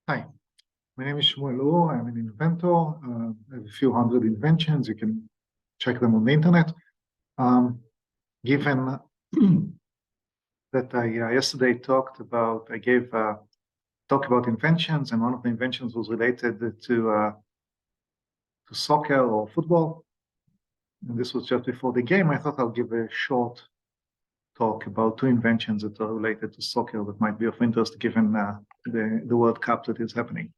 Hi, my name is Shmuel. I'm an inventor. I have a few hundred inventions. You can check them on the internet. Given that I yesterday I gave a talk about inventions, and one of the inventions was related to soccer or football. And this was just before the game. I thought I'll give a short talk about two inventions that are related to soccer that might be of interest given the World Cup that is happening.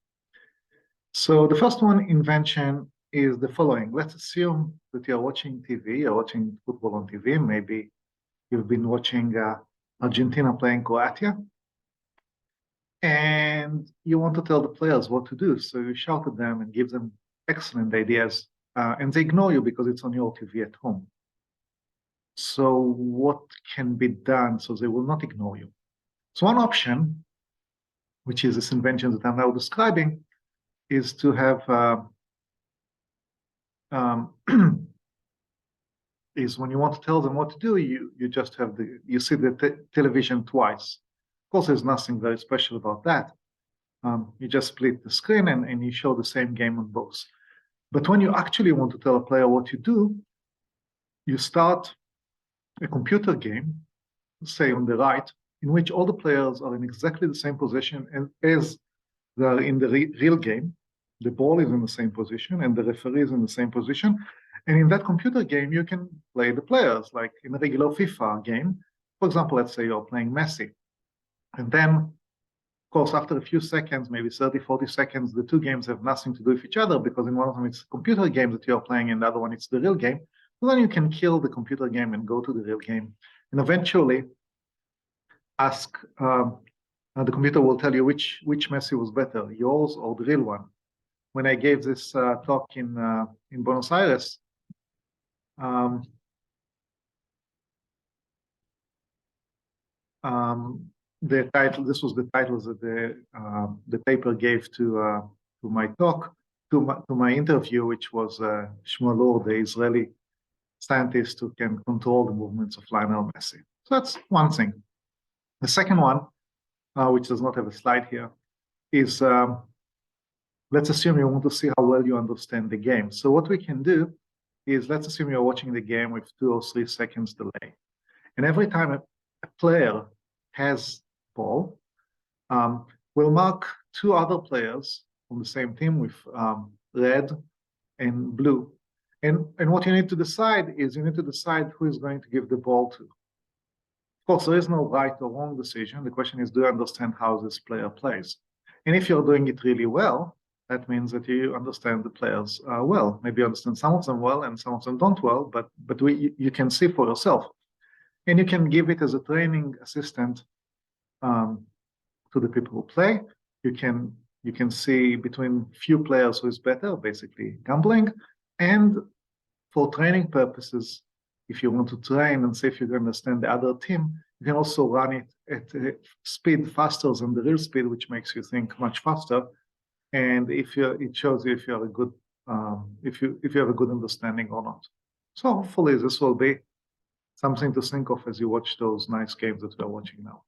So the first invention is the following. Let's assume that you're watching TV, you're watching football on TV. Maybe you've been watching Argentina playing Croatia, and you want to tell the players what to do. So you shout at them and give them excellent ideas, and they ignore you because it's on your TV at home. So what can be done so they will not ignore you? So one option, which is this invention that I'm now describing, is to have is when you want to tell them what to do, you just have you see the television twice. Of course, there's nothing very special about that. You just split the screen and you show the same game on both. But when you actually want to tell a player what to do, you start a computer game, say on the right, in which all the players are in exactly the same position as they are in the real game. The ball is in the same position and the referee is in the same position. And in that computer game, you can play the players like in a regular FIFA game. For example, let's say you're playing Messi. And then, of course, after a few seconds, maybe 30, 40 seconds, the two games have nothing to do with each other because in one of them it's a computer game that you're playing and the other one it's the real game. So then you can kill the computer game and go to the real game. And eventually ask, the computer will tell you which Messi was better, yours or the real one. When I gave this talk in Buenos Aires, the title. This was the title that the paper gave to my talk, to my interview, which was Shmuel, the Israeli scientist who can control the movements of Lionel Messi. So that's one thing. The second one, which does not have a slide here, is let's assume you want to see how well you understand the game. So what we can do is let's assume you're watching the game with 2 or 3 seconds delay. And every time a player has ball, we'll mark 2 other players on the same team with red and blue. And what you need to decide is you need to decide who is going to give the ball to. Of course, there is no right or wrong decision. The question is, do you understand how this player plays? And if you're doing it really well, that means that you understand the players well. Maybe you understand some of them well and some of them don't well, but you can see for yourself. And you can give it as a training assistant to the people who play. You can see between few players who is better, basically gambling. And for training purposes, if you want to train and see if you can understand the other team, you can also run it at a speed faster than the real speed, which makes you think much faster. And it shows you if you are a good if you have a good understanding or not. So hopefully this will be something to think of as you watch those nice games that we're watching now.